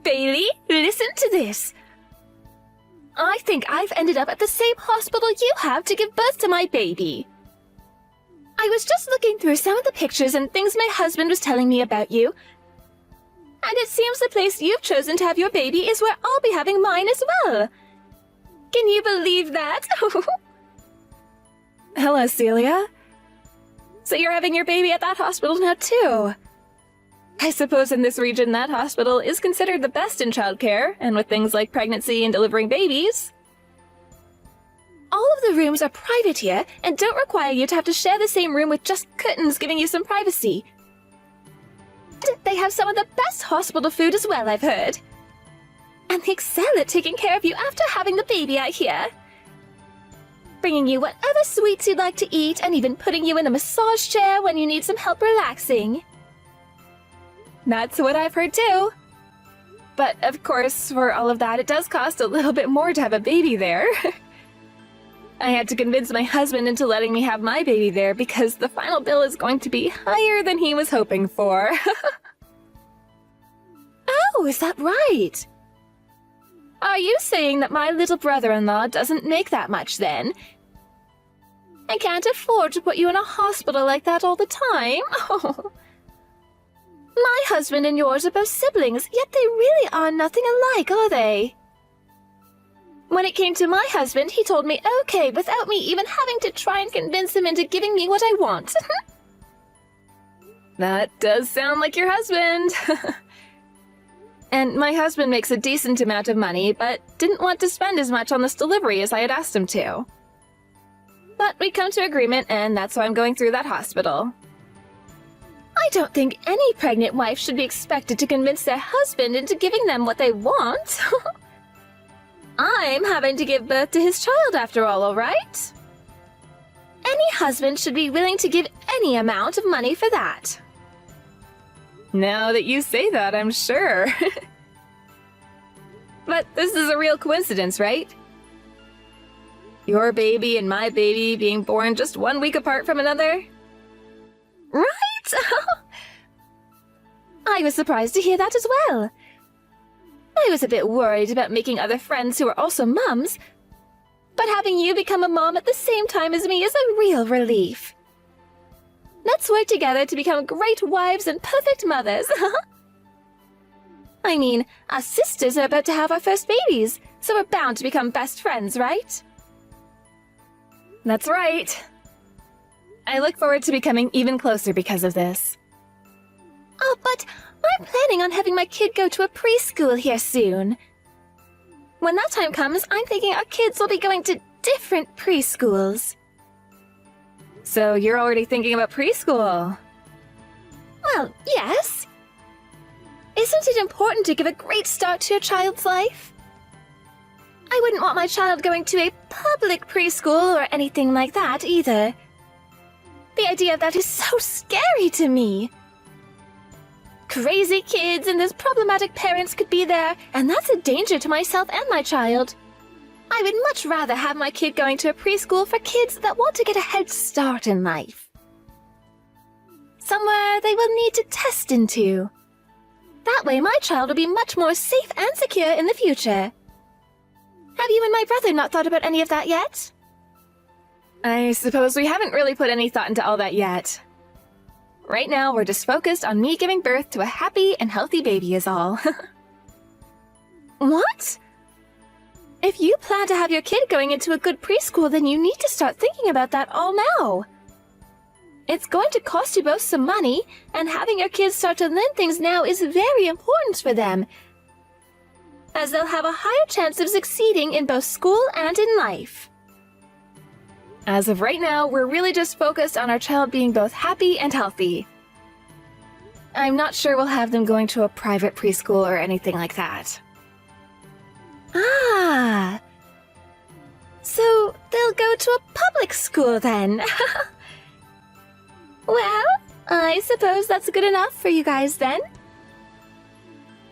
Bailey, listen to this. I think I've ended up at the same hospital you have to give birth to my baby. I was just looking through some of the pictures and things my husband was telling me about you. And it seems the place you've chosen to have your baby is where I'll be having mine as well. Can you believe that? Hello, Celia. So you're having your baby at that hospital now, too. I suppose in this region that hospital is considered the best in childcare, and with things like pregnancy and delivering babies. All of the rooms are private here, and don't require you to have to share the same room with just curtains giving you some privacy. They have some of the best hospital food as well, I've heard. And they excel at taking care of you after having the baby, I hear. Bringing you whatever sweets you'd like to eat, and even putting you in a massage chair when you need some help relaxing. That's what I've heard too. But of course, for all of that, it does cost a little bit more to have a baby there. I had to convince my husband into letting me have my baby there because the final bill is going to be higher than he was hoping for. Oh, is that right? Are you saying that my little brother-in-law doesn't make that much then? I can't afford to put you in a hospital like that all the time. Oh. My husband and yours are both siblings, yet they really are nothing alike, are they? When it came to my husband, he told me okay without me even having to try and convince him into giving me what I want. That does sound like your husband. And my husband makes a decent amount of money, but didn't want to spend as much on this delivery as I had asked him to. But we come to agreement, and that's why I'm going through that hospital. I don't think any pregnant wife should be expected to convince their husband into giving them what they want. I'm having to give birth to his child after all right? Any husband should be willing to give any amount of money for that. Now that you say that, I'm sure. But this is a real coincidence, right? Your baby and my baby being born just 1 week apart from another? Right? I was surprised to hear that as well. I was a bit worried about making other friends who are also mums, but having you become a mom at the same time as me is a real relief. Let's work together to become great wives and perfect mothers. I mean, us sisters are about to have our first babies, so we're bound to become best friends, right? That's right. I look forward to becoming even closer because of this. Oh, but I'm planning on having my kid go to a preschool here soon. When that time comes, I'm thinking our kids will be going to different preschools. So you're already thinking about preschool? Well, yes. Isn't it important to give a great start to your child's life? I wouldn't want my child going to a public preschool or anything like that either. The idea of that is so scary to me. Crazy kids and those problematic parents could be there, and that's a danger to myself and my child. I would much rather have my kid going to a preschool for kids that want to get a head start in life. Somewhere they will need to test into. That way my child will be much more safe and secure in the future. Have you and my brother not thought about any of that yet? I suppose we haven't really put any thought into all that yet. Right now, we're just focused on me giving birth to a happy and healthy baby is all. What? If you plan to have your kid going into a good preschool, then you need to start thinking about that all now. It's going to cost you both some money, and having your kids start to learn things now is very important for them, as they'll have a higher chance of succeeding in both school and in life. As of right now, we're really just focused on our child being both happy and healthy. I'm not sure we'll have them going to a private preschool or anything like that. Ah! So they'll go to a public school then. Well, I suppose that's good enough for you guys then.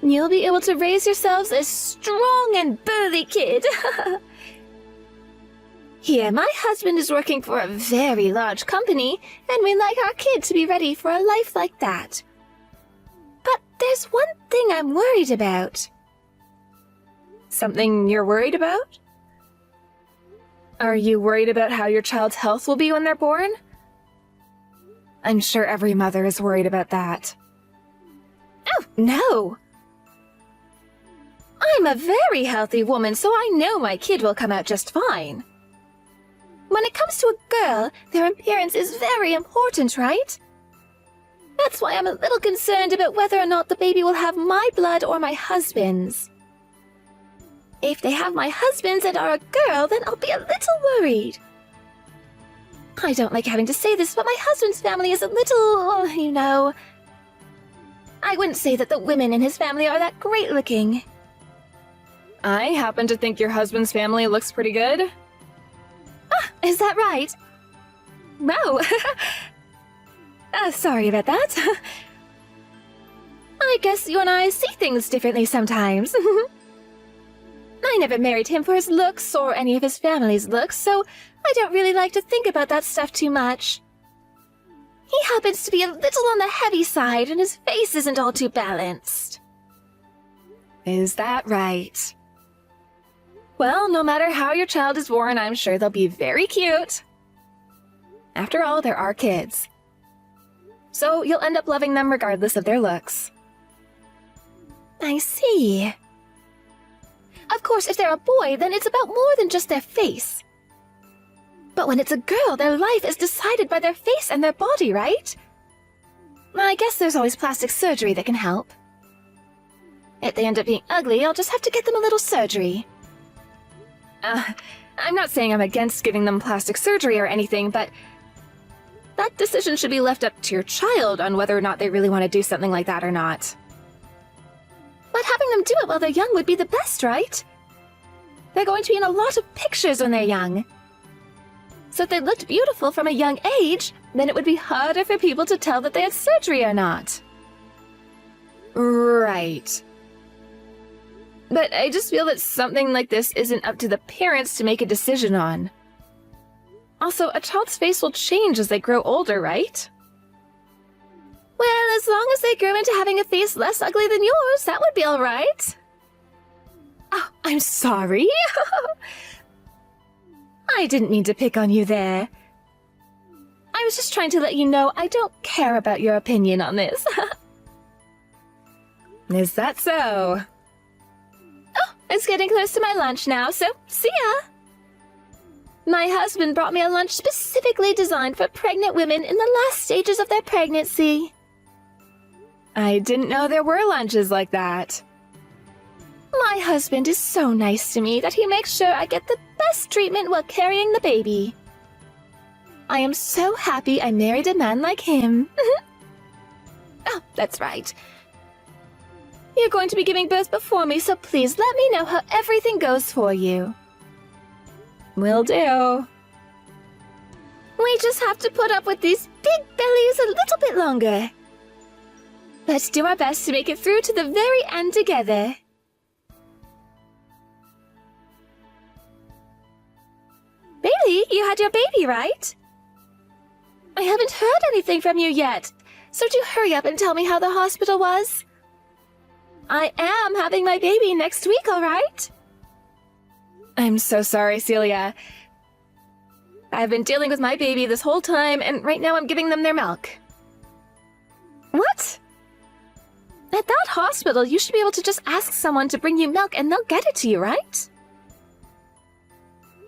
You'll be able to raise yourselves a strong and burly kid. Here, my husband is working for a very large company, and we'd like our kid to be ready for a life like that. But there's one thing I'm worried about. Something you're worried about? Are you worried about how your child's health will be when they're born? I'm sure every mother is worried about that. Oh, no! I'm a very healthy woman, so I know my kid will come out just fine. When it comes to a girl, their appearance is very important, right? That's why I'm a little concerned about whether or not the baby will have my blood or my husband's. If they have my husband's and are a girl, then I'll be a little worried. I don't like having to say this, but my husband's family is a little, you know... I wouldn't say that the women in his family are that great looking. I happen to think your husband's family looks pretty good. Ah, is that right? No. Sorry about that. I guess you and I see things differently sometimes. I never married him for his looks or any of his family's looks, so I don't really like to think about that stuff too much. He happens to be a little on the heavy side, and his face isn't all too balanced. Is that right? Well, no matter how your child is born, I'm sure they'll be very cute. After all, there are kids. So you'll end up loving them regardless of their looks. I see. Of course, if they're a boy, then it's about more than just their face. But when it's a girl, their life is decided by their face and their body, right? I guess there's always plastic surgery that can help. If they end up being ugly, I'll just have to get them a little surgery. I'm not saying I'm against giving them plastic surgery or anything, but that decision should be left up to your child on whether or not they really want to do something like that or not. But having them do it while they're young would be the best, right? They're going to be in a lot of pictures when they're young. So if they looked beautiful from a young age, then it would be harder for people to tell that they had surgery or not. Right. But I just feel that something like this isn't up to the parents to make a decision on. Also, a child's face will change as they grow older, right? Well, as long as they grow into having a face less ugly than yours, that would be all right. Oh, I'm sorry. I didn't mean to pick on you there. I was just trying to let you know I don't care about your opinion on this. Is that so? Oh, it's getting close to my lunch now, so see ya! My husband brought me a lunch specifically designed for pregnant women in the last stages of their pregnancy. I didn't know there were lunches like that. My husband is so nice to me that he makes sure I get the best treatment while carrying the baby. I am so happy I married a man like him. Oh, that's right. You're going to be giving birth before me, so please let me know how everything goes for you. Will do. We just have to put up with these big bellies a little bit longer. Let's do our best to make it through to the very end together. Bailey, you had your baby, right? I haven't heard anything from you yet, so do hurry up and tell me how the hospital was. I am having my baby next week, all right? I'm so sorry, Celia. I've been dealing with my baby this whole time, and right now I'm giving them their milk. What? At that hospital, you should be able to just ask someone to bring you milk and they'll get it to you, right?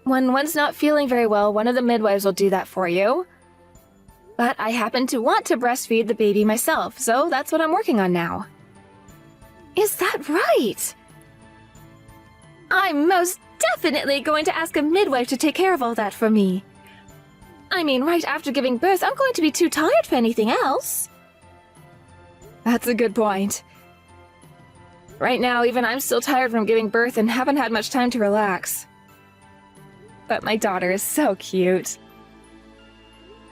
When one's not feeling very well, one of the midwives will do that for you. But I happen to want to breastfeed the baby myself, so that's what I'm working on now. Is that right? I'm most definitely going to ask a midwife to take care of all that for me. I mean, right after giving birth, I'm going to be too tired for anything else. That's a good point. Right now, even I'm still tired from giving birth and haven't had much time to relax. But my daughter is so cute.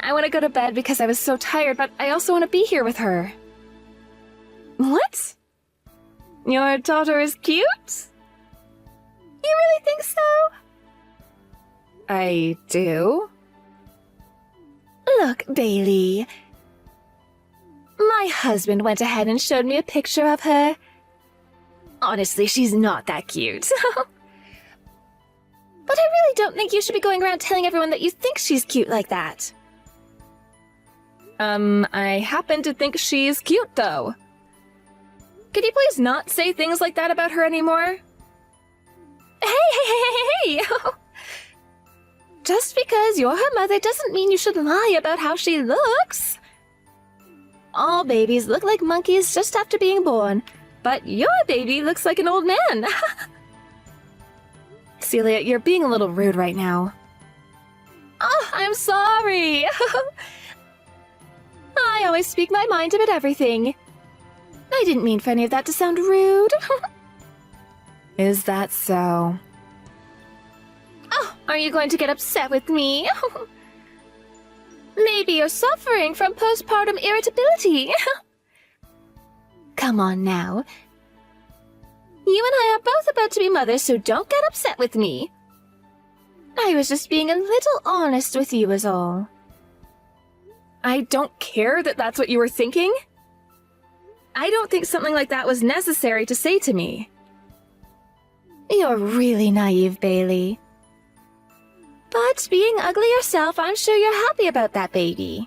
I want to go to bed because I was so tired, but I also want to be here with her. What? Your daughter is cute? You really think so? I do. Look, Bailey. My husband went ahead and showed me a picture of her. Honestly, she's not that cute. But I really don't think you should be going around telling everyone that you think she's cute like that. I happen to think she's cute, though. Could you please not say things like that about her anymore? Hey! Just because you're her mother doesn't mean you should lie about how she looks. All babies look like monkeys just after being born, but your baby looks like an old man. Celia, you're being a little rude right now. Oh, I'm sorry. I always speak my mind about everything. I didn't mean for any of that to sound rude. Is that so? Oh, are you going to get upset with me? Maybe you're suffering from postpartum irritability. Come on now. You and I are both about to be mothers, so don't get upset with me. I was just being a little honest with you is all. I don't care that that's what you were thinking. I don't think something like that was necessary to say to me. You're really naive, Bailey. But being ugly yourself, I'm sure you're happy about that baby.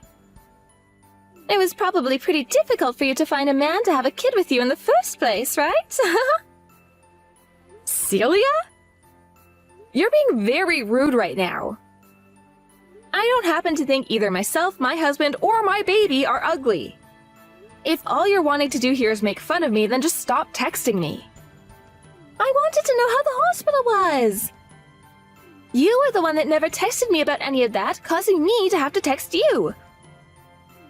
It was probably pretty difficult for you to find a man to have a kid with you in the first place, right? Celia? You're being very rude right now. I don't happen to think either myself, my husband, or my baby are ugly. If all you're wanting to do here is make fun of me, then just stop texting me. I wanted to know how the hospital was. You were the one that never texted me about any of that, causing me to have to text you.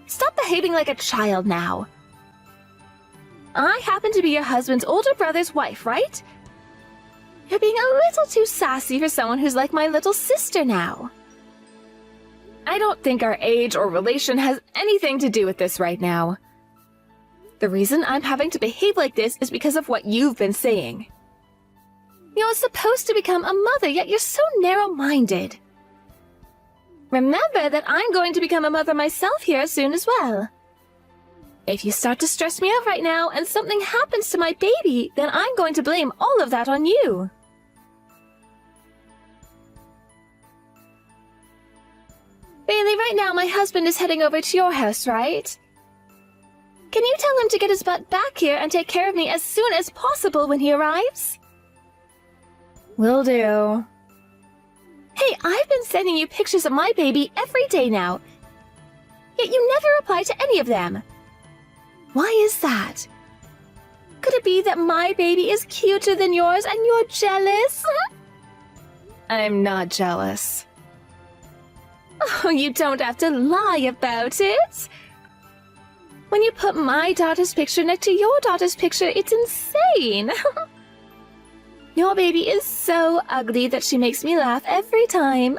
Stop behaving like a child now. I happen to be your husband's older brother's wife, right? You're being a little too sassy for someone who's like my little sister now. I don't think our age or relation has anything to do with this right now. The reason I'm having to behave like this is because of what you've been saying. You're supposed to become a mother, yet you're so narrow-minded. Remember that I'm going to become a mother myself here soon as well. If you start to stress me out right now and something happens to my baby, then I'm going to blame all of that on you. Bailey, right now my husband is heading over to your house, right? Can you tell him to get his butt back here and take care of me as soon as possible when he arrives? Will do. Hey, I've been sending you pictures of my baby every day now, yet you never reply to any of them. Why is that? Could it be that my baby is cuter than yours and you're jealous? I'm not jealous. Oh, you don't have to lie about it. When you put my daughter's picture next to your daughter's picture, it's insane. Your baby is so ugly that she makes me laugh every time.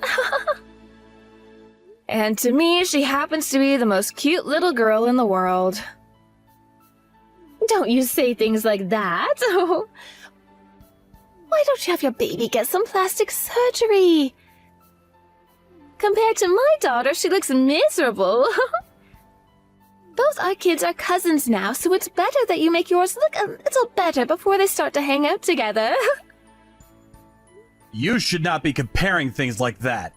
And to me, she happens to be the most cute little girl in the world. Don't you say things like that. Why don't you have your baby get some plastic surgery? Compared to my daughter, she looks miserable. Both our kids are cousins now, so it's better that you make yours look a little better before they start to hang out together. You should not be comparing things like that.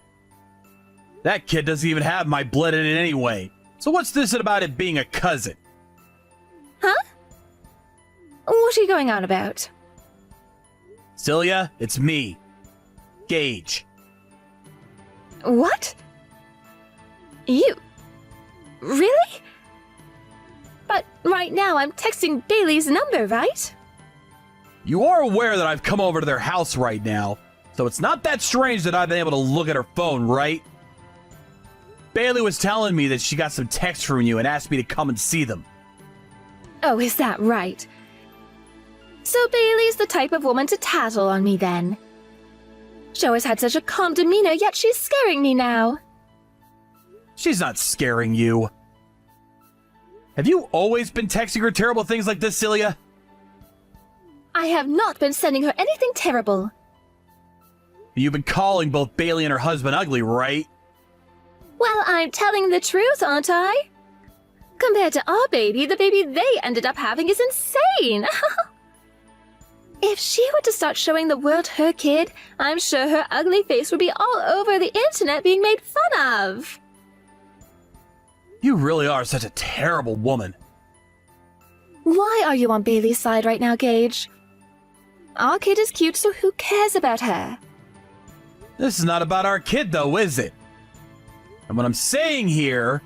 That kid doesn't even have my blood in it anyway. So what's this about it being a cousin? Huh? What are you going on about? Celia, it's me. Gage. What? You? Really? But right now I'm texting Bailey's number, right? You are aware that I've come over to their house right now, so it's not that strange that I've been able to look at her phone, right? Bailey was telling me that she got some texts from you and asked me to come and see them. Oh, is that right? So Bailey's the type of woman to tattle on me then. She always had such a calm demeanor, yet she's scaring me now. She's not scaring you. Have you always been texting her terrible things like this, Celia? I have not been sending her anything terrible. You've been calling both Bailey and her husband ugly, right? Well, I'm telling the truth, aren't I? Compared to our baby, the baby they ended up having is insane. she were to start showing the world her kid, I'm sure her ugly face would be all over the internet being made fun of. You really are such a terrible woman. Why are you on Bailey's side right now, Gage? Our kid is cute, so who cares about her? This is not about our kid, though, is it? And what I'm saying here,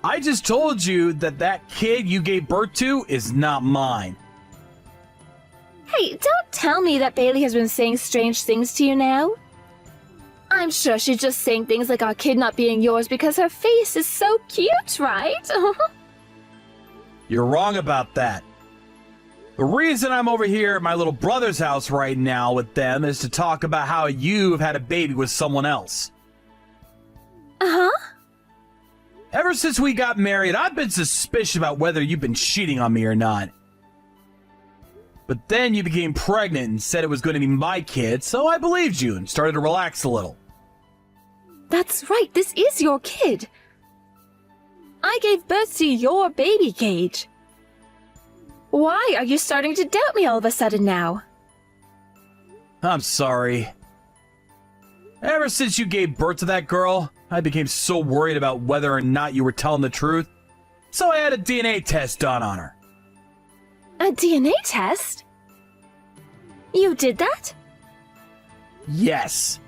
I just told you that that kid you gave birth to is not mine. Hey, don't tell me that Bailey has been saying strange things to you now. I'm sure she's just saying things like our kid not being yours because her face is so cute, right? You're wrong about that. The reason I'm over here at my little brother's house right now with them is to talk about how you've had a baby with someone else. Uh-huh. Ever since we got married, I've been suspicious about whether you've been cheating on me or not. But then you became pregnant and said it was going to be my kid, so I believed you and started to relax a little. That's right, this is your kid. I gave birth to your baby, Gage. Why are you starting to doubt me all of a sudden now? I'm sorry. Ever since you gave birth to that girl, I became so worried about whether or not you were telling the truth, so I had a DNA test done on her. A DNA test? You did that? Yes.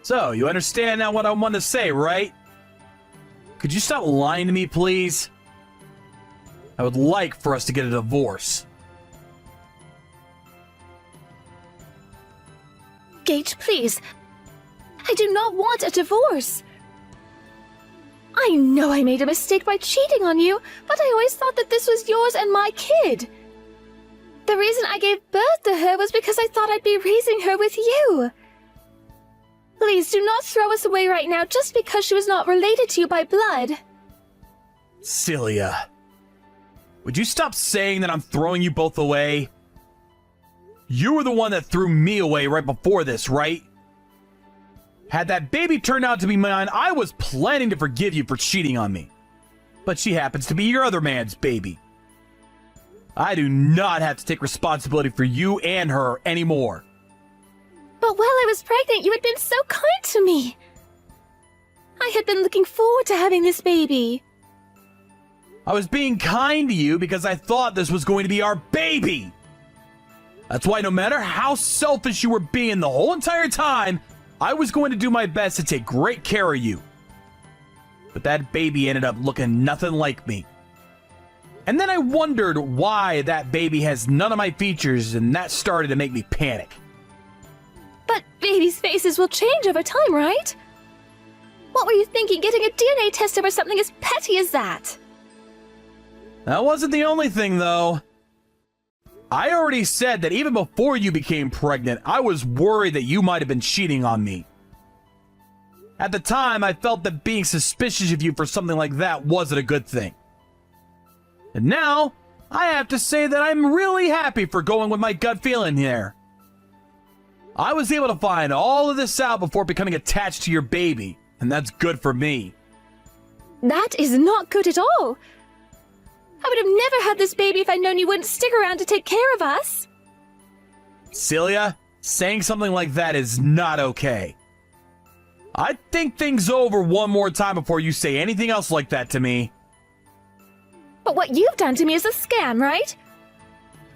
So, you understand now what I want to say, right? Could you stop lying to me, please? I would like for us to get a divorce. Gage, please. I do not want a divorce. I know I made a mistake by cheating on you, but I always thought that this was yours and my kid. The reason I gave birth to her was because I thought I'd be raising her with you. Please do not throw us away right now just because she was not related to you by blood. Celia, would you stop saying that I'm throwing you both away? You were the one that threw me away right before this, right? Had that baby turned out to be mine, I was planning to forgive you for cheating on me. But she happens to be your other man's baby. I do not have to take responsibility for you and her anymore. But while I was pregnant, you had been so kind to me. I had been looking forward to having this baby. I was being kind to you because I thought this was going to be our baby. That's why no matter how selfish you were being the whole entire time, I was going to do my best to take great care of you. But that baby ended up looking nothing like me. And then I wondered why that baby has none of my features, and that started to make me panic. But babies' faces will change over time, right? What were you thinking, getting a DNA test over something as petty as that? That wasn't the only thing, though. I already said that even before you became pregnant, I was worried that you might have been cheating on me. At the time, I felt that being suspicious of you for something like that wasn't a good thing. And now, I have to say that I'm really happy for going with my gut feeling here. I was able to find all of this out before becoming attached to your baby, and that's good for me. That is not good at all. I would have never had this baby if I'd known you wouldn't stick around to take care of us. Celia, saying something like that is not okay. I'd think things over one more time before you say anything else like that to me. But what you've done to me is a scam, right?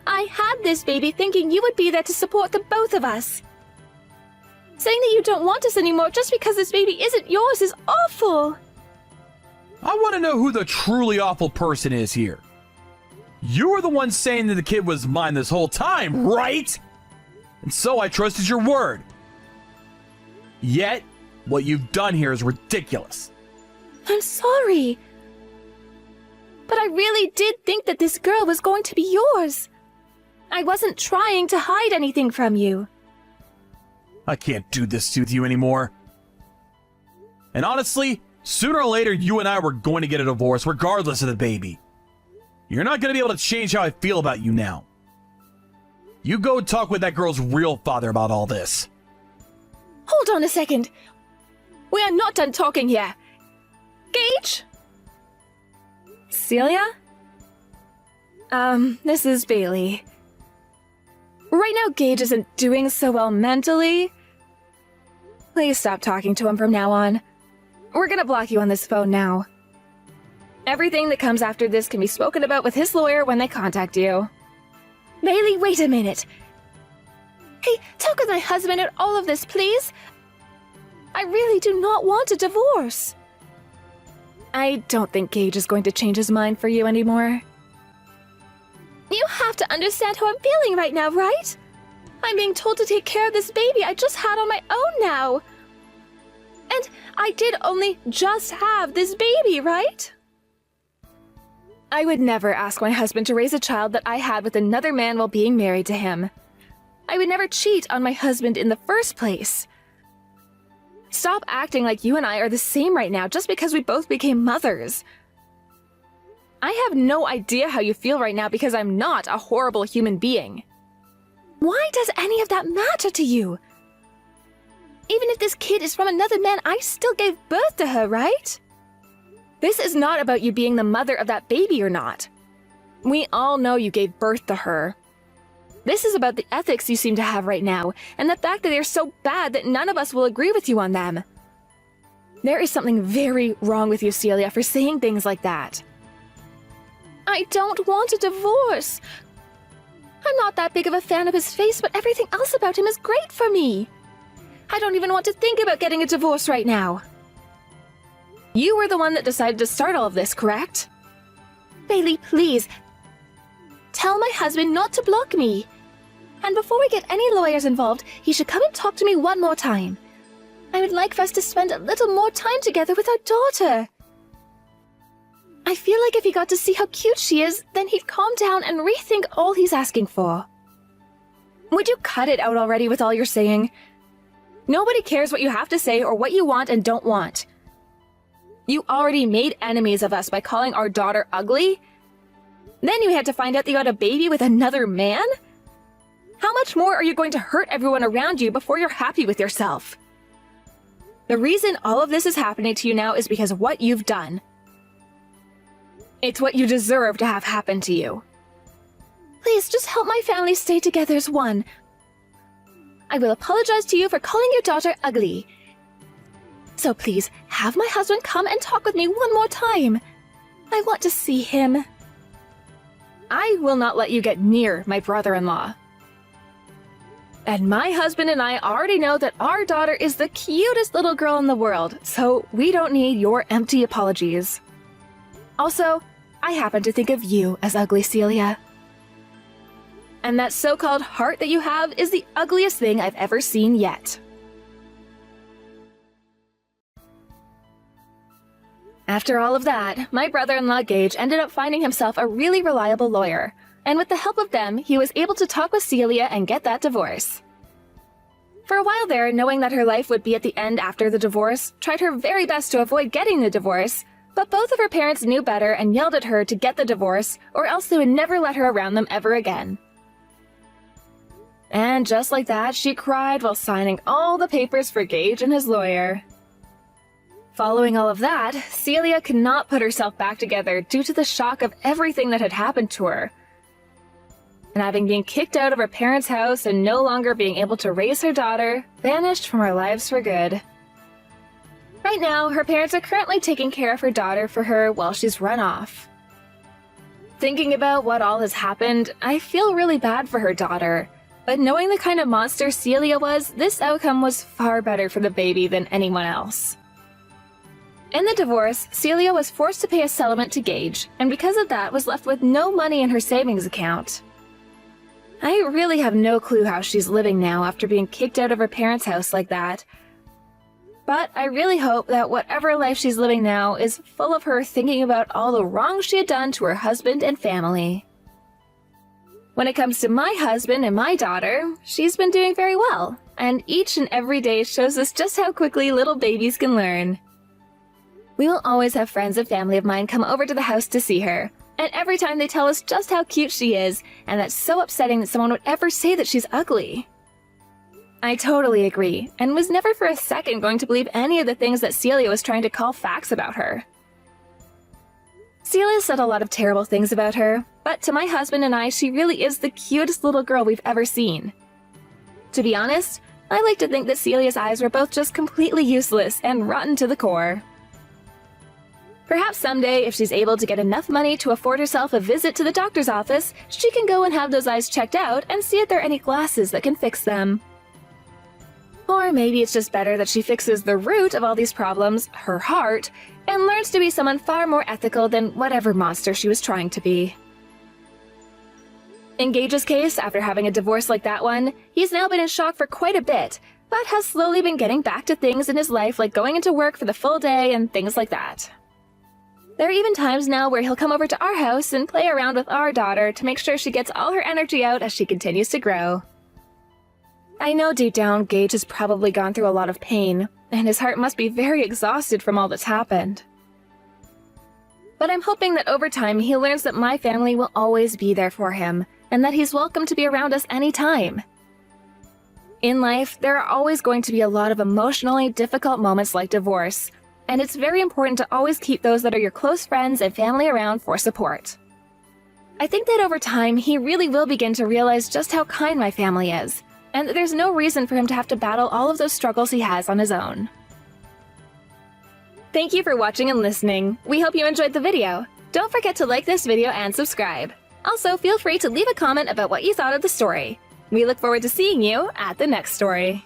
I had this baby thinking you would be there to support the both of us. Saying that you don't want us anymore just because this baby isn't yours is awful. I want to know who the truly awful person is here. You were the one saying that the kid was mine this whole time, right? And so I trusted your word. Yet, what you've done here is ridiculous. I'm sorry. But I really did think that this girl was going to be yours. I wasn't trying to hide anything from you. I can't do this with you anymore. And honestly, sooner or later, you and I were going to get a divorce, regardless of the baby. You're not going to be able to change how I feel about you now. You go talk with that girl's real father about all this. Hold on a second. We are not done talking here. Gage? Celia? This is Bailey. Right now, Gage isn't doing so well mentally. Please stop talking to him from now on. We're gonna block you on this phone now. Everything that comes after this can be spoken about with his lawyer when they contact you. Bailey, wait a minute. Hey, talk with my husband at all of this, please. I really do not want a divorce. I don't think Gage is going to change his mind for you anymore. You have to understand how I'm feeling right now, right? I'm being told to take care of this baby I just had on my own now. And I did only just have this baby, right? I would never ask my husband to raise a child that I had with another man while being married to him. I would never cheat on my husband in the first place. Stop acting like you and I are the same right now just because we both became mothers. I have no idea how you feel right now because I'm not a horrible human being. Why does any of that matter to you? Even if this kid is from another man, I still gave birth to her, right? This is not about you being the mother of that baby or not. We all know you gave birth to her. This is about the ethics you seem to have right now, and the fact that they're so bad that none of us will agree with you on them. There is something very wrong with you, Celia, for saying things like that. I don't want a divorce. I'm not that big of a fan of his face, but everything else about him is great for me. I don't even want to think about getting a divorce right now. You were the one that decided to start all of this, correct? Bailey, please. Tell my husband not to block me. And before we get any lawyers involved, he should come and talk to me one more time. I would like for us to spend a little more time together with our daughter. I feel like if he got to see how cute she is, then he'd calm down and rethink all he's asking for. Would you cut it out already with all you're saying? Nobody cares what you have to say or what you want and don't want. You already made enemies of us by calling our daughter ugly. Then you had to find out that you had a baby with another man? How much more are you going to hurt everyone around you before you're happy with yourself? The reason all of this is happening to you now is because of what you've done. It's what you deserve to have happen to you. Please, just help my family stay together as one. I will apologize to you for calling your daughter ugly. So please, have my husband come and talk with me one more time. I want to see him. I will not let you get near my brother-in-law. And my husband and I already know that our daughter is the cutest little girl in the world, so we don't need your empty apologies. Also, I happen to think of you as ugly, Celia. And that so-called heart that you have is the ugliest thing I've ever seen yet. After all of that, my brother-in-law Gage ended up finding himself a really reliable lawyer, and with the help of them, he was able to talk with Celia and get that divorce. For a while there, knowing that her life would be at the end after the divorce, tried her very best to avoid getting the divorce, but both of her parents knew better and yelled at her to get the divorce, or else they would never let her around them ever again. And just like that, she cried while signing all the papers for Gage and his lawyer. Following all of that, Celia could not put herself back together due to the shock of everything that had happened to her. And having been kicked out of her parents' house and no longer being able to raise her daughter, vanished from her lives for good. Right now, her parents are currently taking care of her daughter for her while she's run off. Thinking about what all has happened, I feel really bad for her daughter, but knowing the kind of monster Celia was, this outcome was far better for the baby than anyone else. In the divorce, Celia was forced to pay a settlement to Gage, and because of that was left with no money in her savings account. I really have no clue how she's living now after being kicked out of her parents' house like that. But I really hope that whatever life she's living now is full of her thinking about all the wrong she had done to her husband and family. When it comes to my husband and my daughter, she's been doing very well, and each and every day shows us just how quickly little babies can learn. We will always have friends and family of mine come over to the house to see her, and every time they tell us just how cute she is, and that's so upsetting that someone would ever say that she's ugly. I totally agree, and was never for a second going to believe any of the things that Celia was trying to call facts about her. Celia said a lot of terrible things about her, but to my husband and I, she really is the cutest little girl we've ever seen. To be honest, I like to think that Celia's eyes were both just completely useless and rotten to the core. Perhaps someday, if she's able to get enough money to afford herself a visit to the doctor's office, she can go and have those eyes checked out and see if there are any glasses that can fix them. Or maybe it's just better that she fixes the root of all these problems, her heart, and learns to be someone far more ethical than whatever monster she was trying to be. In Gage's case, after having a divorce like that one, he's now been in shock for quite a bit, but has slowly been getting back to things in his life like going into work for the full day and things like that. There are even times now where he'll come over to our house and play around with our daughter to make sure she gets all her energy out as she continues to grow. I know deep down Gage has probably gone through a lot of pain, and his heart must be very exhausted from all that's happened. But I'm hoping that over time he learns that my family will always be there for him, and that he's welcome to be around us anytime. In life, there are always going to be a lot of emotionally difficult moments like divorce, and it's very important to always keep those that are your close friends and family around for support. I think that over time, he really will begin to realize just how kind my family is, and that there's no reason for him to have to battle all of those struggles he has on his own. Thank you for watching and listening. We hope you enjoyed the video. Don't forget to like this video and subscribe. Also, feel free to leave a comment about what you thought of the story. We look forward to seeing you at the next story.